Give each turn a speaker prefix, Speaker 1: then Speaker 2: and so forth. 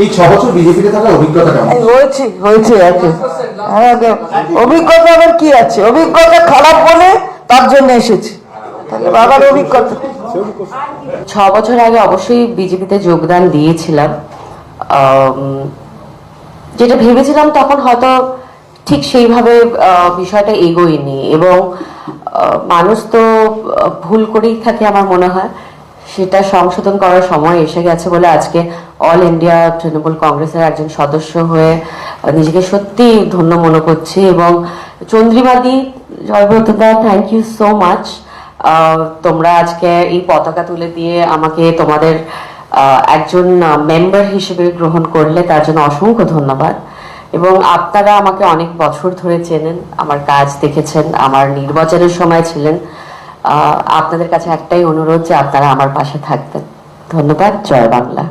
Speaker 1: এই 6 বছর বিজেপিতে থাকার অভিজ্ঞতা কেমন?
Speaker 2: হয়েছে আছে। অভিজ্ঞতা আবার কি আছে, অভিজ্ঞতা খারাপ বলে তার জন্য এসেছি, তাহলে বাবার অভিজ্ঞতা।
Speaker 3: 6 বছর আগে অবশ্যই বিজেপিতে যোগদান দিয়েছিলাম। যেটা ভেবেছিলাম তখন হয়তো ঠিক সেইভাবে বিষয়টা এগোয়নি, এবং মানুষ তো ভুল করেই থাকে আমার মনে হয়, সেটা সংশোধন করার সময় এসে গেছে বলে আজকে অল ইন্ডিয়া তৃণমূল কংগ্রেসের একজন সদস্য হয়ে নিজেকে সত্যি ধন্য মনে করছি। এবং চন্দ্রিমাদি, জয়ব্রতদা, থ্যাংক ইউ সো মাচ। তোমরা আজকে এই পতাকা তুলে দিয়ে আমাকে তোমাদের একজন মেম্বার হিসেবে গ্রহণ করলে, তার জন্য অসংখ্য ধন্যবাদ। এবং আপনারা আমাকে অনেক বছর ধরে চেনেন, আমার কাজ দেখেছেন, আমার নির্বাচনের সময় ছিলেন। আপনাদের কাছে একটাই অনুরোধ যে আপনারা আমার পাশে থাকবেন। ধন্যবাদ। জয় বাংলা।